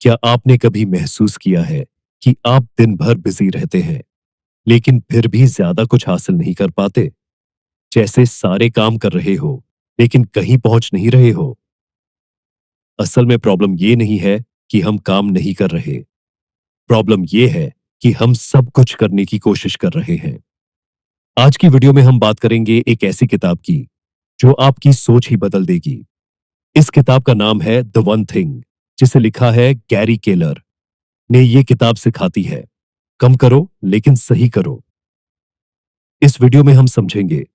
क्या आपने कभी महसूस किया है कि आप दिन भर बिजी रहते हैं, लेकिन फिर भी ज्यादा कुछ हासिल नहीं कर पाते? जैसे सारे काम कर रहे हो, लेकिन कहीं पहुंच नहीं रहे हो। असल में प्रॉब्लम ये नहीं है कि हम काम नहीं कर रहे। प्रॉब्लम ये है कि हम सब कुछ करने की कोशिश कर रहे हैं। आज की वीडियो में हम बात करेंगे एक ऐसी किताब की जो आपकी सोच ही बदल देगी। इस किताब का नाम है द वन थिंग, जिसे लिखा है गैरी केलर ने। ये किताब सिखाती है, कम करो लेकिन सही करो। इस वीडियो में हम समझेंगे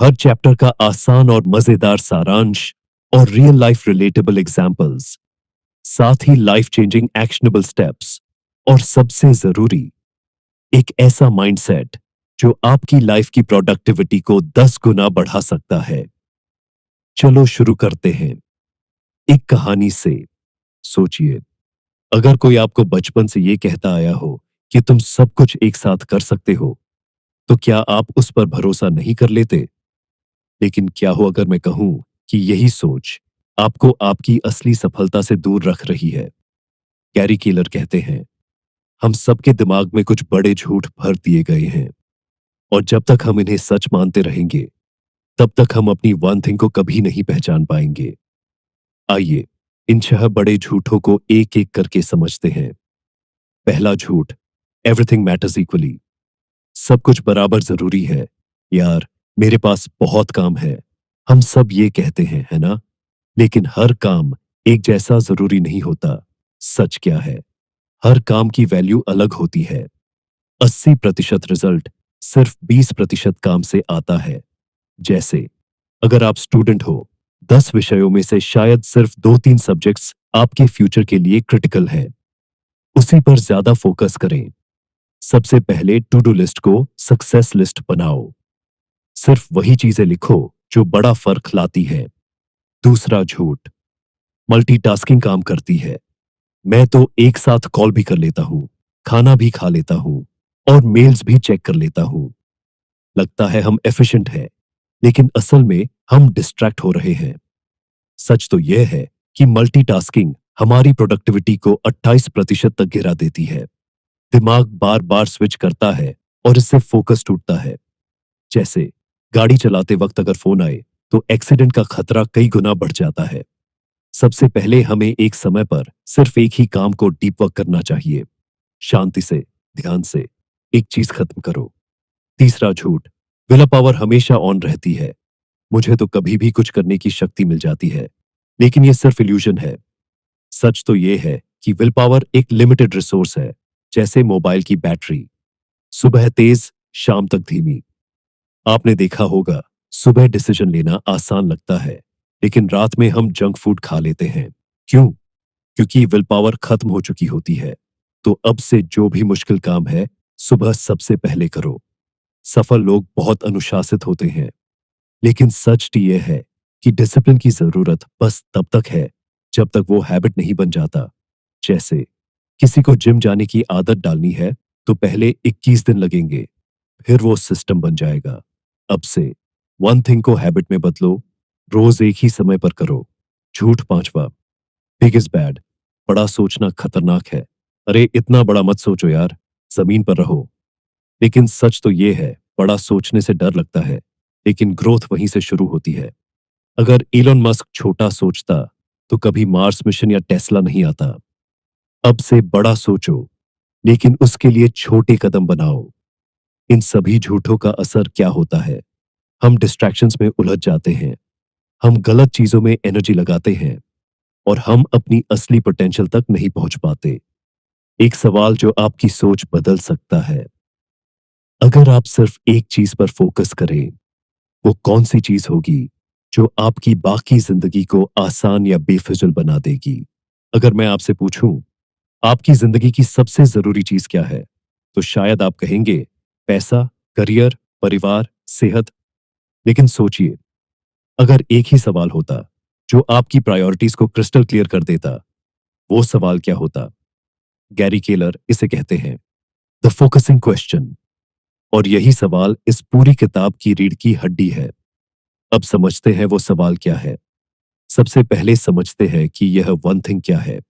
हर चैप्टर का आसान और मजेदार सारांश और रियल लाइफ रिलेटेबल एग्जाम्पल्स, साथ ही लाइफ चेंजिंग एक्शनेबल स्टेप्स, और सबसे जरूरी, एक ऐसा माइंडसेट जो आपकी लाइफ की प्रोडक्टिविटी को 10 गुना बढ़ा सकता है। चलो शुरू करते हैं एक कहानी से। सोचिए, अगर कोई आपको बचपन से ये कहता आया हो कि तुम सब कुछ एक साथ कर सकते हो, तो क्या आप उस पर भरोसा नहीं कर लेते? लेकिन क्या हो अगर मैं कहूं कि यही सोच आपको आपकी असली सफलता से दूर रख रही है? कैरी केलर कहते हैं, हम सबके दिमाग में कुछ बड़े झूठ भर दिए गए हैं, और जब तक हम इन्हें सच मानते रहेंगे, तब तक हम अपनी वन थिंग को कभी नहीं पहचान पाएंगे। आइए इन 6 बड़े झूठों को एक एक करके समझते हैं। पहला झूठ, एवरीथिंग मैटर्स इक्वली। सब कुछ बराबर जरूरी है। यार, मेरे पास बहुत काम है। हम सब ये कहते हैं, है ना? लेकिन हर काम एक जैसा जरूरी नहीं होता। सच क्या है? हर काम की वैल्यू अलग होती है। 80% रिजल्ट सिर्फ 20% काम से आता है। जैसे, अगर आप स्टूडेंट हो, 10 विषयों में से शायद सिर्फ 2-3 सब्जेक्ट्स आपके फ्यूचर के लिए क्रिटिकल हैं। उसी पर ज्यादा फोकस करें। सबसे पहले टू डू लिस्ट को सक्सेस लिस्ट बनाओ। सिर्फ वही चीजें लिखो जो बड़ा फर्क लाती है। दूसरा झूठ, मल्टीटास्किंग काम करती है। मैं तो एक साथ कॉल भी कर लेता हूँ, खाना भी खा लेता हूँ, और मेल्स भी चेक कर लेता हूँ। लगता है हम एफिशिएंट हैं, लेकिन असल में हम डिस्ट्रैक्ट हो रहे हैं। सच तो यह है कि मल्टीटास्किंग हमारी प्रोडक्टिविटी को 28% तक गिरा देती है। दिमाग बार बार स्विच करता है और इससे फोकस टूटता है। जैसे, गाड़ी चलाते वक्त अगर फोन आए, तो एक्सीडेंट का खतरा कई गुना बढ़ जाता है। सबसे पहले हमें एक समय पर सिर्फ एक ही काम को डीप वर्क करना चाहिए। शांति से, ध्यान से एक चीज खत्म करो। तीसरा झूठ, विल पावर हमेशा ऑन रहती है। मुझे तो कभी भी कुछ करने की शक्ति मिल जाती है, लेकिन यह सिर्फ इल्यूजन है। सच तो यह है कि विल पावर एक लिमिटेड रिसोर्स है, जैसे मोबाइल की बैटरी। सुबह तेज, शाम तक धीमी। आपने देखा होगा, सुबह डिसीजन लेना आसान लगता है, लेकिन रात में हम जंक फूड खा लेते हैं। क्यों? क्योंकि विल पावर खत्म हो चुकी होती है। तो अब से जो भी मुश्किल काम है, सुबह सबसे पहले करो। सफल लोग बहुत अनुशासित होते हैं, लेकिन सच यह है कि डिसिप्लिन की जरूरत बस तब तक है जब तक वो हैबिट नहीं बन जाता। जैसे, किसी को जिम जाने की आदत डालनी है, तो पहले 21 दिन लगेंगे, फिर वो सिस्टम बन जाएगा। अब से वन थिंग को हैबिट में बदलो, रोज एक ही समय पर करो। झूठ पांचवा, बिग इज बैड। बड़ा सोचना खतरनाक है। अरे इतना बड़ा मत सोचो यार, जमीन पर रहो। लेकिन सच तो ये है, बड़ा सोचने से डर लगता है, लेकिन ग्रोथ वहीं से शुरू होती है। अगर इलोन मस्क छोटा सोचता, तो कभी मार्स मिशन या टेस्ला नहीं आता। अब से बड़ा सोचो, लेकिन उसके लिए छोटे कदम बनाओ। इन सभी झूठों का असर क्या होता है? हम डिस्ट्रैक्शंस में उलझ जाते हैं, हम गलत चीजों में एनर्जी लगाते हैं, और हम अपनी असली पोटेंशियल तक नहीं पहुंच पाते। एक सवाल जो आपकी सोच बदल सकता है, अगर आप सिर्फ एक चीज पर फोकस करें, वो कौन सी चीज होगी जो आपकी बाकी जिंदगी को आसान या बेफिजुल बना देगी? अगर मैं आपसे पूछूं, आपकी जिंदगी की सबसे जरूरी चीज क्या है, तो शायद आप कहेंगे पैसा, करियर, परिवार, सेहत। लेकिन सोचिए, अगर एक ही सवाल होता जो आपकी प्रायोरिटीज को क्रिस्टल क्लियर कर देता, वो सवाल क्या होता? गैरी केलर इसे कहते हैं द फोकसिंग क्वेश्चन। और यही सवाल इस पूरी किताब की रीढ़ की हड्डी है। अब समझते हैं वो सवाल क्या है। सबसे पहले समझते हैं कि यह वन थिंग क्या है।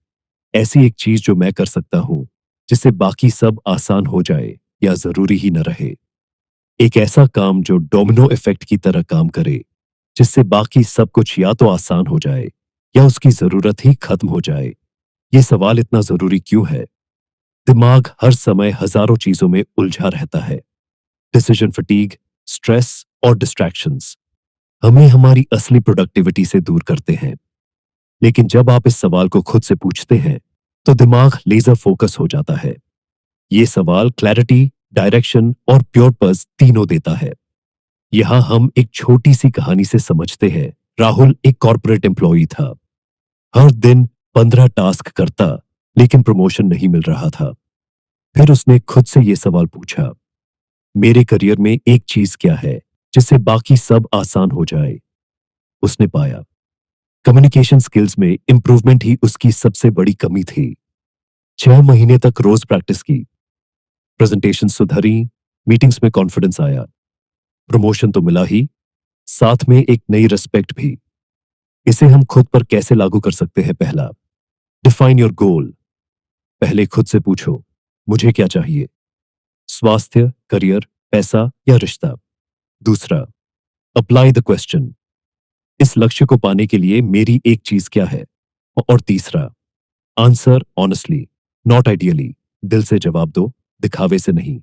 ऐसी एक चीज जो मैं कर सकता हूं जिससे बाकी सब आसान हो जाए या जरूरी ही न रहे। एक ऐसा काम जो डोमिनो इफेक्ट की तरह काम करे, जिससे बाकी सब कुछ या तो आसान हो जाए या उसकी जरूरत ही खत्म हो जाए। ये सवाल इतना जरूरी क्यों है? दिमाग हर समय हजारों चीजों में उलझा रहता है। डिसीजन फटीग, स्ट्रेस और डिस्ट्रैक्शंस हमें हमारी असली प्रोडक्टिविटी से दूर करते हैं। लेकिन जब आप इस सवाल को खुद से पूछते हैं, तो दिमाग लेजर फोकस हो जाता है। ये सवाल क्लैरिटी, डायरेक्शन और प्योर पर्स तीनों देता है। यहां हम एक छोटी सी कहानी से समझते हैं। राहुल एक कॉर्पोरेट एम्प्लॉई था। हर दिन 15 टास्क करता, लेकिन प्रमोशन नहीं मिल रहा था। फिर उसने खुद से यह सवाल पूछा, मेरे करियर में एक चीज क्या है जिससे बाकी सब आसान हो जाए? उसने पाया कम्युनिकेशन स्किल्स में इंप्रूवमेंट ही उसकी सबसे बड़ी कमी थी। 6 महीने तक रोज प्रैक्टिस की, प्रेजेंटेशन सुधरी, मीटिंग्स में कॉन्फिडेंस आया। प्रमोशन तो मिला ही, साथ में एक नई रिस्पेक्ट भी। इसे हम खुद पर कैसे लागू कर सकते हैं? पहला, डिफाइन योर गोल। पहले खुद से पूछो, मुझे क्या चाहिए? स्वास्थ्य, करियर, पैसा या रिश्ता? दूसरा, अप्लाई द क्वेश्चन। इस लक्ष्य को पाने के लिए मेरी एक चीज क्या है? और तीसरा, आंसर ऑनेस्टली, नॉट आइडियली। दिल से जवाब दो, दिखावे से नहीं।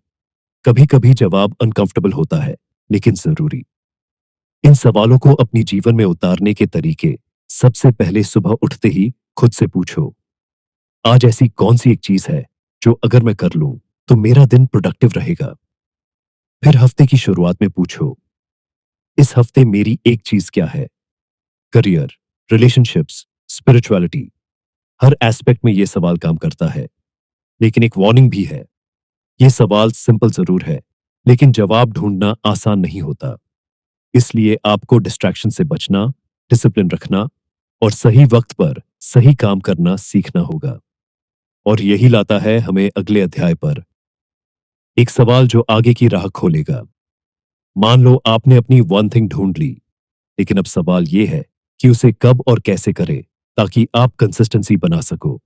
कभी कभी जवाब अनकंफर्टेबल होता है, लेकिन जरूरी। इन सवालों को अपनी जीवन में उतारने के तरीके, सबसे पहले सुबह उठते ही खुद से पूछो, आज ऐसी कौन सी एक चीज है जो अगर मैं कर लूं तो मेरा दिन प्रोडक्टिव रहेगा? फिर हफ्ते की शुरुआत में पूछो, इस हफ्ते मेरी एक चीज क्या है? करियर, रिलेशनशिप्स, स्पिरिचुअलिटी, हर एस्पेक्ट में यह सवाल काम करता है। लेकिन एक वार्निंग भी है, यह सवाल सिंपल जरूर है, लेकिन जवाब ढूंढना आसान नहीं होता। इसलिए आपको डिस्ट्रैक्शन से बचना, डिसिप्लिन रखना और सही वक्त पर सही काम करना सीखना होगा। और यही लाता है हमें अगले अध्याय पर, एक सवाल जो आगे की राह खोलेगा। मान लो आपने अपनी वन थिंग ढूंढ ली, लेकिन अब सवाल यह है कि उसे कब और कैसे करें ताकि आप कंसिस्टेंसी बना सको।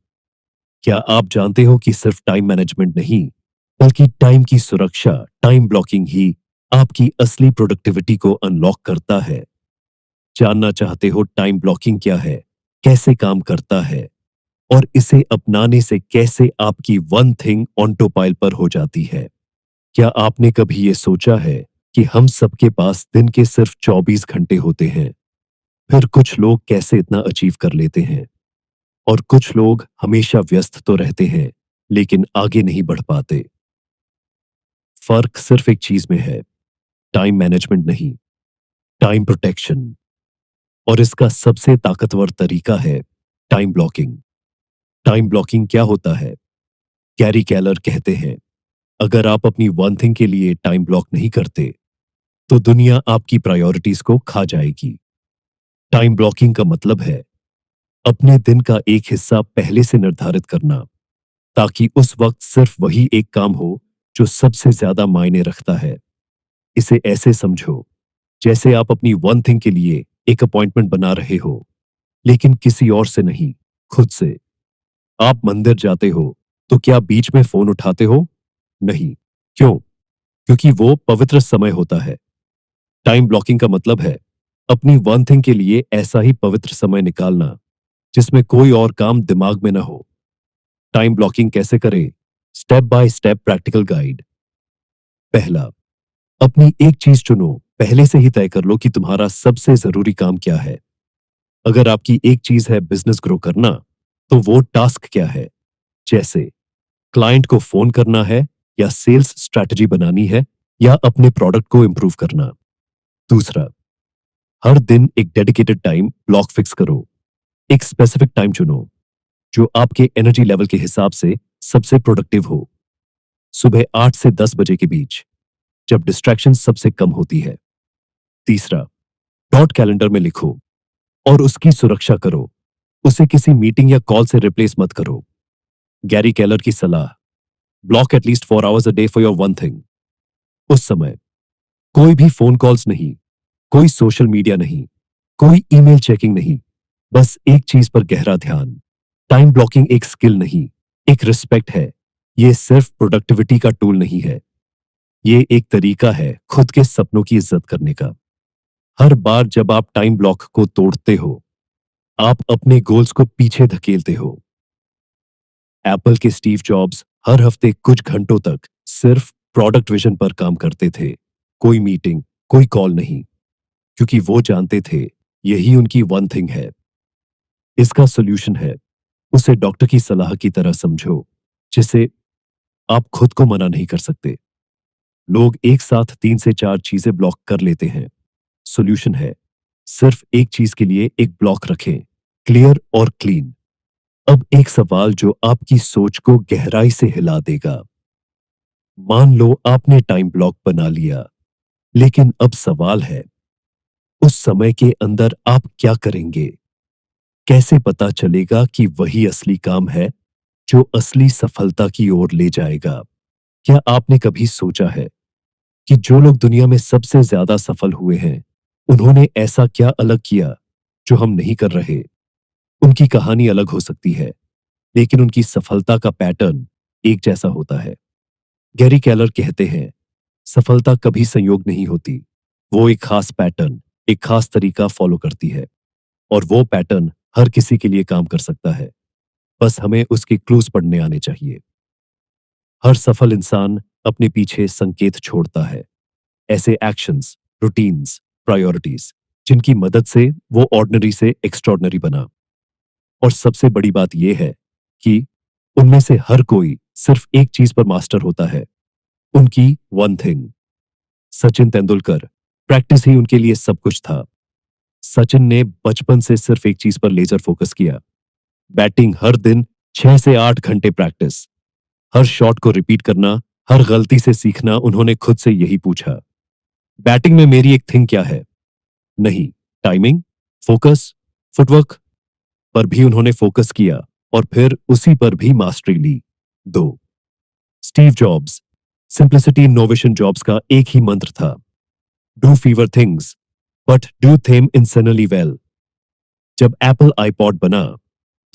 क्या आप जानते हो कि सिर्फ टाइम मैनेजमेंट नहीं, बल्कि टाइम की सुरक्षा, टाइम ब्लॉकिंग ही आपकी असली प्रोडक्टिविटी को अनलॉक करता है? जानना चाहते हो टाइम ब्लॉकिंग क्या है, कैसे काम करता है और इसे अपनाने से कैसे आपकी वन थिंग ऑटो पाइल पर हो जाती है? क्या आपने कभी ये सोचा है कि हम सबके पास दिन के सिर्फ 24 घंटे होते हैं? फिर कुछ लोग कैसे इतना अचीव कर लेते हैं और कुछ लोग हमेशा व्यस्त तो रहते हैं, लेकिन आगे नहीं बढ़ पाते। फर्क सिर्फ एक चीज में है, टाइम मैनेजमेंट नहीं, टाइम प्रोटेक्शन। और इसका सबसे ताकतवर तरीका है टाइम ब्लॉकिंग। टाइम ब्लॉकिंग क्या होता है? कैरी केलर कहते हैं, अगर आप अपनी वन थिंग के लिए टाइम ब्लॉक नहीं करते, तो दुनिया आपकी प्रायोरिटीज को खा जाएगी। टाइम ब्लॉकिंग का मतलब है अपने दिन का एक हिस्सा पहले से निर्धारित करना, ताकि उस वक्त सिर्फ वही एक काम हो जो सबसे ज्यादा मायने रखता है। इसे ऐसे समझो जैसे आप अपनी वन थिंग के लिए एक अपॉइंटमेंट बना रहे हो, लेकिन किसी और से नहीं, खुद से। आप मंदिर जाते हो तो क्या बीच में फोन उठाते हो? नहीं। क्यों? क्योंकि वो पवित्र समय होता है। टाइम ब्लॉकिंग का मतलब है अपनी वन थिंग के लिए ऐसा ही पवित्र समय निकालना जिसमें कोई और काम दिमाग में ना हो। टाइम ब्लॉकिंग कैसे करें? Step by step practical guide. पहला, अपनी एक चीज चुनो। पहले से ही तय कर लो कि तुम्हारा सबसे जरूरी काम क्या है। अगर आपकी एक चीज है बिजनेस ग्रो करना, तो वो टास्क क्या है? जैसे क्लाइंट को फोन करना है, या सेल्स स्ट्रैटेजी बनानी है, या अपने प्रोडक्ट को इंप्रूव करना। दूसरा, हर दिन एक डेडिकेटेड टाइम ब्लॉक फिक्स करो। एक स्पेसिफिक टाइम चुनो जो आपके एनर्जी लेवल के हिसाब से सबसे प्रोडक्टिव हो। सुबह 8 से 10 बजे के बीच, जब डिस्ट्रैक्शन सबसे कम होती है। तीसरा, डॉट कैलेंडर में लिखो और उसकी सुरक्षा करो। उसे किसी मीटिंग या कॉल से रिप्लेस मत करो। गैरी केलर की सलाह, block at least 4 hours a day for your one thing. उस समय कोई भी फोन कॉल्स नहीं, कोई सोशल मीडिया नहीं, कोई ईमेल चेकिंग नहीं, बस एक चीज पर गहरा ध्यान। टाइम ब्लॉकिंग एक स्किल नहीं, एक रिस्पेक्ट है। ये सिर्फ प्रोडक्टिविटी का टूल नहीं है, ये एक तरीका है खुद के सपनों की इज्जत करने का। हर बार जब आप टाइम ब्लॉक को तोड़ते हो, आप अपने गोल्स को पीछे धकेलते हो। एप्पल के स्टीव जॉब्स हर हफ्ते कुछ घंटों तक सिर्फ प्रोडक्ट विजन पर काम करते थे। कोई मीटिंग, कोई कॉल नहीं, क्योंकि वो जानते थे यही उनकी वन थिंग है। इसका सोल्यूशन है, उसे डॉक्टर की सलाह की तरह समझो, जिसे आप खुद को मना नहीं कर सकते। लोग एक साथ 3 से 4 चीजें ब्लॉक कर लेते हैं। सोल्यूशन है, सिर्फ एक चीज के लिए एक ब्लॉक रखें, क्लियर और क्लीन। अब एक सवाल जो आपकी सोच को गहराई से हिला देगा। मान लो आपने टाइम ब्लॉक बना लिया, लेकिन अब सवाल है, उस समय के अंदर आप क्या करेंगे? कैसे पता चलेगा कि वही असली काम है जो असली सफलता की ओर ले जाएगा? क्या आपने कभी सोचा है कि जो लोग दुनिया में सबसे ज्यादा सफल हुए हैं, उन्होंने ऐसा क्या अलग किया जो हम नहीं कर रहे? उनकी कहानी अलग हो सकती है, लेकिन उनकी सफलता का पैटर्न एक जैसा होता है। गैरी केलर कहते हैं, सफलता कभी संयोग नहीं होती, वो एक खास पैटर्न, एक खास तरीका फॉलो करती है, और वो पैटर्न हर किसी के लिए काम कर सकता है। बस हमें उसके क्लूज पढ़ने आने चाहिए। हर सफल इंसान अपने पीछे संकेत छोड़ता है, ऐसे एक्शंस, रूटीन्स, प्रायोरिटीज, जिनकी मदद से वो ऑर्डिनरी से एक्स्ट्रॉर्डनरी बना। और सबसे बड़ी बात यह है कि उनमें से हर कोई सिर्फ एक चीज पर मास्टर होता है, उनकी one thing. Sachin Tendulkar, practice ही उनके लिए सब कुछ था। सचिन ने बचपन से सिर्फ एक चीज पर लेजर फोकस किया, बैटिंग हर दिन 6 से 8 घंटे प्रैक्टिस, हर शॉट को रिपीट करना, हर गलती से सीखना। उन्होंने खुद से यही पूछा, बैटिंग में मेरी एक थिंग क्या है? नहीं, टाइमिंग, फोकस, फुटवर्क। पर भी उन्होंने फोकस किया और फिर उसी पर भी मास्टरी ली। 2, Steve Jobs, simplicity innovation Jobs का एक ही मंत्र था, do fewer things but do them insanely well. जब एप्पल आईपॉड बना,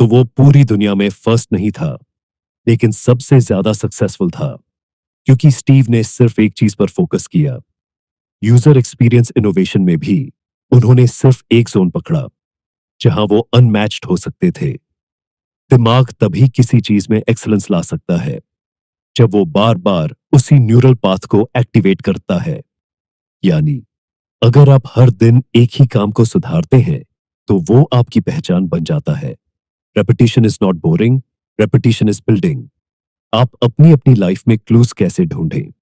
तो वो पूरी दुनिया में फर्स्ट नहीं था, लेकिन सबसे ज्यादा सक्सेसफुल था, क्योंकि स्टीव ने सिर्फ एक चीज पर फोकस किया। यूजर एक्सपीरियंस इनोवेशन में भी उन्होंने सिर्फ एक जोन पकड़ा, जहां वो अनमैच्ड हो सकते थे। दिमाग तभी किसी चीज में एक्सलेंस ला सकता है जब वो बार बार उसी न्यूरल पाथ को एक्टिवेट करता है। यानी अगर आप हर दिन एक ही काम को सुधारते हैं, तो वो आपकी पहचान बन जाता है। Repetition is not boring, repetition is building. आप अपनी अपनी लाइफ में क्लूज कैसे ढूंढें?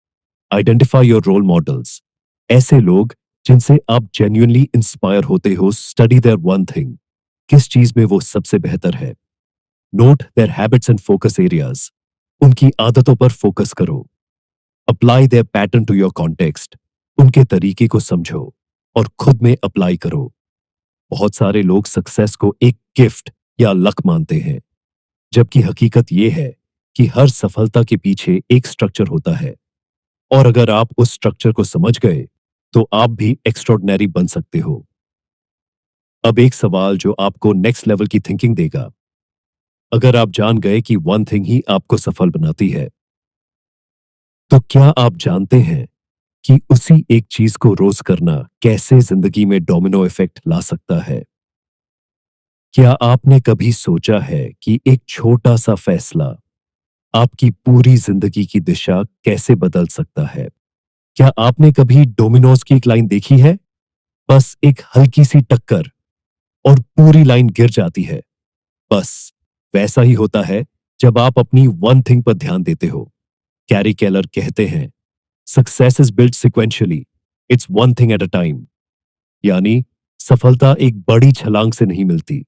आइडेंटिफाई योर रोल मॉडल्स, ऐसे लोग जिनसे आप जेन्युइनली इंस्पायर होते हो। स्टडी देयर वन थिंग, किस चीज में वो सबसे बेहतर है। Note their habits and focus areas, उनकी आदतों पर फोकस करो। Apply their pattern to your context, उनके तरीके को समझो और खुद में अप्लाई करो। बहुत सारे लोग सक्सेस को एक गिफ्ट या लक मानते हैं, जबकि हकीकत यह है कि हर सफलता के पीछे एक स्ट्रक्चर होता है, और अगर आप उस स्ट्रक्चर को समझ गए, तो आप भी एक्स्ट्रॉर्डिनरी बन सकते हो। अब एक सवाल जो आपको नेक्स्ट लेवल की थिंकिंग देगा। अगर आप जान गए कि वन थिंग ही आपको सफल बनाती है, तो क्या आप जानते हैं कि उसी एक चीज को रोज करना कैसे जिंदगी में डोमिनो इफेक्ट ला सकता है? क्या आपने कभी सोचा है कि एक छोटा सा फैसला आपकी पूरी जिंदगी की दिशा कैसे बदल सकता है? क्या आपने कभी डोमिनोज की एक लाइन देखी है? बस एक हल्की सी टक्कर और पूरी लाइन गिर जाती है। बस वैसा ही होता है जब आप अपनी वन थिंग पर ध्यान देते हो। कैरी केलर कहते हैं, success is built sequentially, it's one thing at a time. यानी सफलता एक बड़ी छलांग से नहीं मिलती,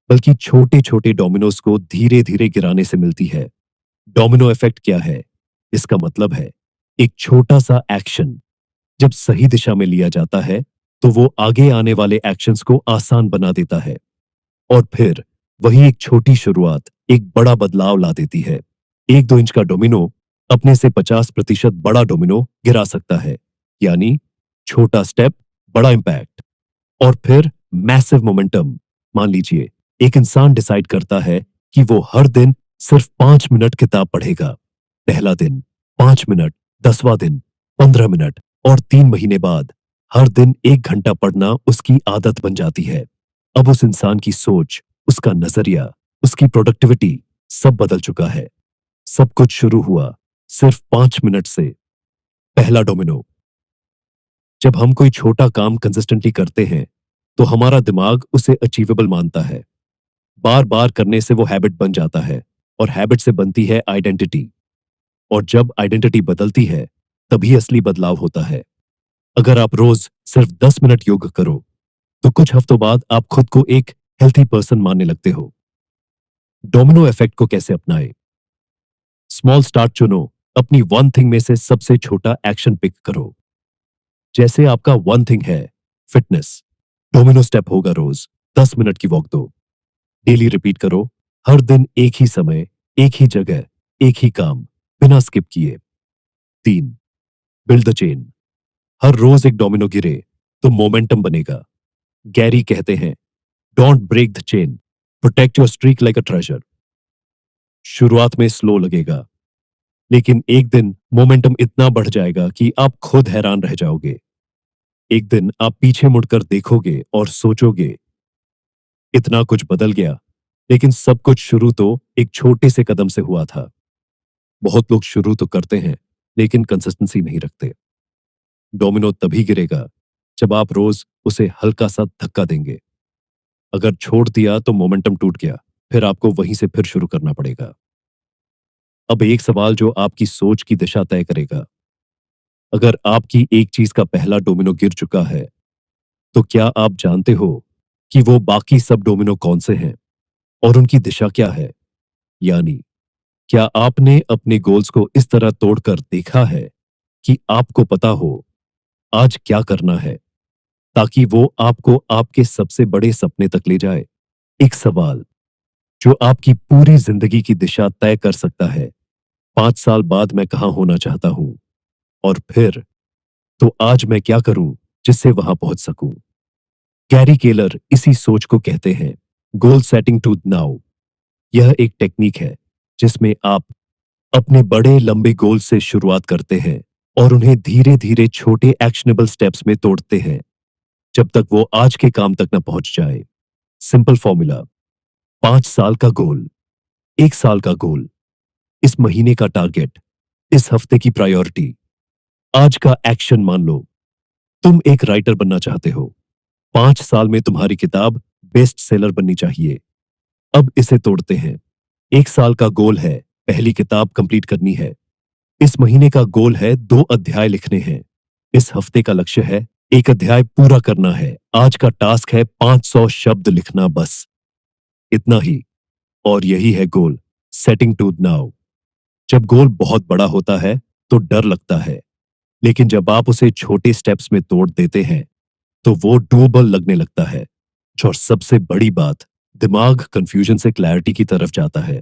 बल्कि छोटे छोटे डोमिनोज को धीरे धीरे गिराने से मिलती है। डोमिनो इफेक्ट क्या है? इसका मतलब है, एक छोटा सा एक्शन जब सही दिशा में लिया जाता है, तो वो आगे आने वाले एक्शंस को आसान बना देता है, और फिर वही एक छोटी शुरुआत एक बड़ा बदलाव ला देती है। 1-2 इंच का डोमिनो अपने से 50% बड़ा डोमिनो गिरा सकता है। यानी छोटा स्टेप, बड़ा इंपैक्ट। और फिर मैसिव मोमेंटम। मान लीजिए एक इंसान डिसाइड करता है कि वो हर दिन सिर्फ 5 मिनट किताब पढ़ेगा। पहला दिन 5 मिनट, 10वां दिन 15 मिनट, और 3 महीने बाद हर दिन 1 घंटा पढ़ना उसकी आदत बन जाती है। अब उस इंसान की सोच, उसका नजरिया, उसकी प्रोडक्टिविटी सब बदल चुका है। सब कुछ शुरू हुआ सिर्फ 5 मिनट से। पहला डोमिनो। जब हम कोई छोटा काम कंसिस्टेंटली करते हैं तो हमारा दिमाग उसे अचीवेबल मानता है। बार बार करने से वो हैबिट बन जाता है, और हैबिट से बनती है आइडेंटिटी। और जब आइडेंटिटी बदलती है तभी असली बदलाव होता है। अगर आप रोज सिर्फ 10 मिनट योग करो तो कुछ हफ्तों बाद आप खुद को एक हेल्थी पर्सन मानने लगते हो। डोमिनो इफेक्ट को कैसे अपनाएं? स्मॉल स्टार्ट चुनो। अपनी वन थिंग में से सबसे छोटा एक्शन पिक करो। जैसे आपका वन थिंग है फिटनेस, डोमिनो स्टेप होगा रोज 10 मिनट की वॉक दो। डेली रिपीट करो, हर दिन एक ही समय, एक ही जगह, एक ही काम, बिना स्किप किए। 3, बिल्ड द चेन। हर रोज एक डोमिनो गिरे तो मोमेंटम बनेगा। गैरी कहते हैं, don't break the chain, protect your streak like a treasure. शुरुआत में स्लो लगेगा, लेकिन एक दिन मोमेंटम इतना बढ़ जाएगा कि आप खुद हैरान रह जाओगे। एक दिन आप पीछे मुड़कर देखोगे और सोचोगे, इतना कुछ बदल गया। लेकिन सब कुछ शुरू तो एक छोटे से कदम से हुआ था। बहुत लोग शुरू तो करते हैं लेकिन कंसिस्टेंसी नहीं रखते। डोमिनो तभी गिरेगा जब आप रोज उसे हल्का सा धक्का देंगे। अगर छोड़ दिया तो मोमेंटम टूट गया, फिर आपको वहीं से फिर शुरू करना पड़ेगा। अब एक सवाल जो आपकी सोच की दिशा तय करेगा। अगर आपकी एक चीज का पहला डोमिनो गिर चुका है तो क्या आप जानते हो कि वो बाकी सब डोमिनो कौन से हैं और उनकी दिशा क्या है? यानी क्या आपने अपने गोल्स को इस तरह तोड़कर देखा है कि आपको पता हो आज क्या करना है, ताकि वो आपको आपके सबसे बड़े सपने तक ले जाए? एक सवाल जो आपकी पूरी जिंदगी की दिशा तय कर सकता है। 5 साल बाद मैं कहां होना चाहता हूं, और फिर तो आज मैं क्या करूं जिससे वहां पहुंच सकूं? गैरी केलर इसी सोच को कहते हैं गोल सेटिंग टू नाउ। यह एक टेक्निक है जिसमें आप अपने बड़े लंबे गोल से शुरुआत करते हैं और उन्हें धीरे धीरे छोटे एक्शनेबल स्टेप्स में तोड़ते हैं जब तक वो आज के काम तक न पहुंच जाए। Simple formula. 5 साल का गोल, 1 साल का गोल, इस महीने का टारगेट, इस हफ्ते की प्रायोरिटी, आज का एक्शन। मान लो तुम एक राइटर बनना चाहते हो। 5 साल में तुम्हारी किताब बेस्ट सेलर बननी चाहिए। अब इसे तोड़ते हैं। 1 साल का गोल है पहली किताब कंप्लीट करनी है। इस महीने का गोल है 2 अध्याय लिखने हैं। इस हफ्ते का लक्ष्य है 1 अध्याय पूरा करना है। आज का टास्क है 500 शब्द लिखना, बस इतना ही। और यही है गोल सेटिंग टू नाउ। जब गोल बहुत बड़ा होता है तो डर लगता है, लेकिन जब आप उसे छोटे स्टेप्स में तोड़ देते हैं तो वो डूएबल लगने लगता है। और सबसे बड़ी बात, दिमाग कंफ्यूजन से क्लैरिटी की तरफ जाता है।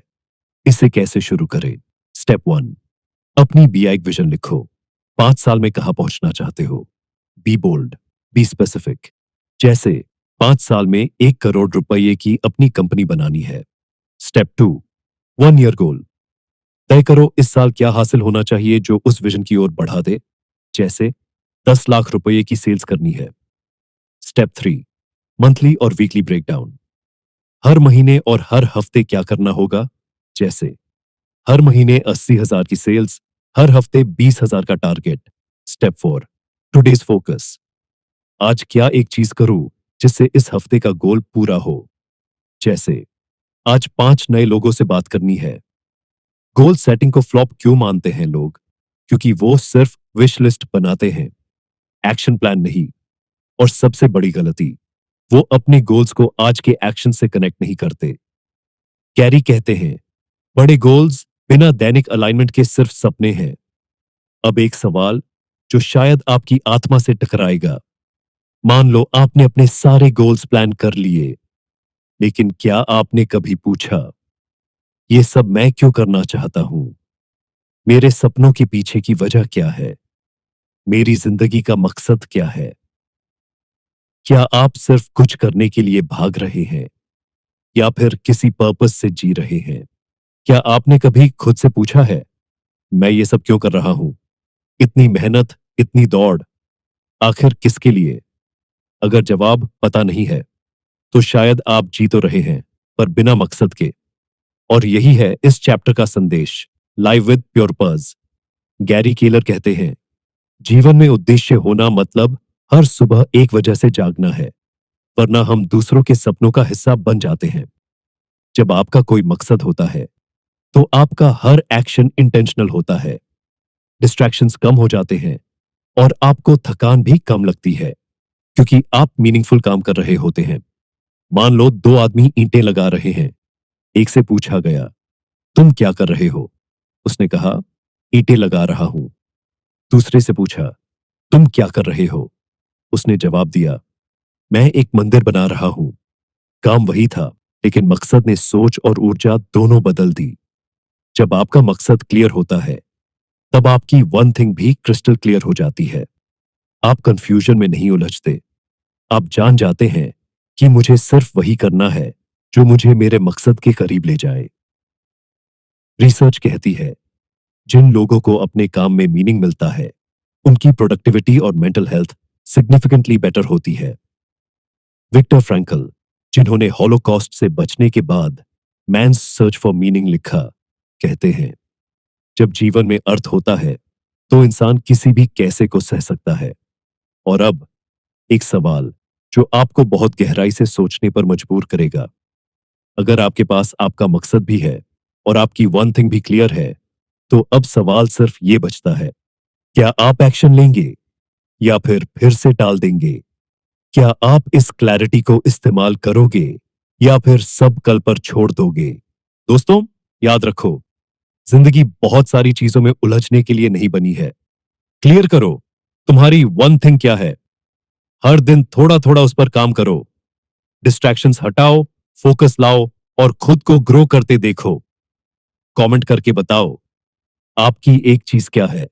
इसे कैसे शुरू करें? स्टेप 1, अपनी बीआई विजन लिखो। 5 साल में कहां पहुंचना चाहते हो? Be bold, be specific. जैसे 5 साल में 1 करोड़ रुपए की अपनी कंपनी बनानी है। Step 2, 1 year goal. तय करो इस साल क्या हासिल होना चाहिए जो उस विजन की ओर बढ़ा दे। जैसे 10 लाख रुपए की सेल्स करनी है। स्टेप 3, मंथली और वीकली ब्रेकडाउन। हर महीने और हर हफ्ते क्या करना होगा। जैसे हर महीने 80,000 की सेल्स, हर हफ्ते 20,000 का टारगेट। Step 4, today's focus. आज क्या एक चीज करूं जिससे इस हफ्ते का गोल पूरा हो। जैसे आज 5 नए लोगों से बात करनी है। गोल सेटिंग को फ्लॉप क्यों मानते हैं लोग? क्योंकि वो सिर्फ विश लिस्ट बनाते हैं, एक्शन प्लान नहीं। और सबसे बड़ी गलती, वो अपने गोल्स को आज के एक्शन से कनेक्ट नहीं करते। कैरी कहते हैं, बड़े गोल्स बिना दैनिक अलाइनमेंट के सिर्फ सपने हैं। अब एक सवाल जो शायद आपकी आत्मा से टकराएगा। मान लो आपने अपने सारे गोल्स प्लान कर लिए, लेकिन क्या आपने कभी पूछा, ये सब मैं क्यों करना चाहता हूं? मेरे सपनों के पीछे की वजह क्या है? मेरी जिंदगी का मकसद क्या है? क्या आप सिर्फ कुछ करने के लिए भाग रहे हैं, या फिर किसी पर्पस से जी रहे हैं? क्या आपने कभी खुद से पूछा है, मैं ये सब क्यों कर रहा हूं? इतनी मेहनत, इतनी दौड़, आखिर किसके लिए? अगर जवाब पता नहीं है, तो शायद आप जी तो रहे हैं, पर बिना मकसद के। और यही है इस चैप्टर का संदेश, लाइव विद प्योरपज। गैरी केलर कहते हैं, जीवन में उद्देश्य होना मतलब हर सुबह एक वजह से जागना है, वरना हम दूसरों के सपनों का हिस्सा बन जाते हैं। जब आपका कोई मकसद होता है, तो आपका हर एक्शन इंटेंशनल होता है, डिस्ट्रैक्शंस कम हो जाते हैं और आपको थकान भी कम लगती है, क्योंकि आप मीनिंगफुल काम कर रहे होते हैं। मान लो दो आदमी ईंटें लगा रहे हैं। एक से पूछा गया, तुम क्या कर रहे हो? उसने कहा, ईंटें लगा रहा हूं। दूसरे से पूछा, तुम क्या कर रहे हो? उसने जवाब दिया, मैं एक मंदिर बना रहा हूं। काम वही था, लेकिन मकसद ने सोच और ऊर्जा दोनों बदल दी। जब आपका मकसद क्लियर होता है, तब आपकी वन थिंग भी क्रिस्टल क्लियर हो जाती है। आप कंफ्यूजन में नहीं उलझते। आप जान जाते हैं कि मुझे सिर्फ वही करना है जो मुझे मेरे मकसद के करीब ले जाए। रिसर्च कहती है, जिन लोगों को अपने काम में मीनिंग मिलता है, उनकी प्रोडक्टिविटी और मेंटल हेल्थ सिग्निफिकेंटली बेटर होती है। विक्टर फ्रैंकल, जिन्होंने हॉलोकॉस्ट से बचने के बाद मैन्स सर्च फॉर मीनिंग लिखा, कहते हैं, जब जीवन में अर्थ होता है, तो इंसान किसी भी कैसे को सह सकता है। और अब एक सवाल जो आपको बहुत गहराई से सोचने पर मजबूर करेगा। अगर आपके पास आपका मकसद भी है और आपकी वन थिंग भी क्लियर है, तो अब सवाल सिर्फ ये बचता है, क्या आप एक्शन लेंगे या फिर से टाल देंगे? क्या आप इस क्लैरिटी को इस्तेमाल करोगे या फिर सब कल पर छोड़ दोगे? दोस्तों, याद रखो, जिंदगी बहुत सारी चीजों में उलझने के लिए नहीं बनी है। क्लियर करो, तुम्हारी वन थिंग क्या है। हर दिन थोड़ा थोड़ा उस पर काम करो। डिस्ट्रैक्शंस हटाओ, फोकस लाओ और खुद को ग्रो करते देखो। कमेंट करके बताओ, आपकी एक चीज क्या है।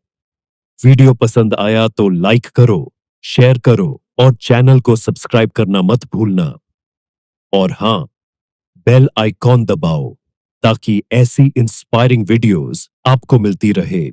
वीडियो पसंद आया तो लाइक करो, शेयर करो और चैनल को सब्सक्राइब करना मत भूलना। और हां, बेल आइकॉन दबाओ ताकि ऐसी इंस्पायरिंग वीडियोस आपको मिलती रहे।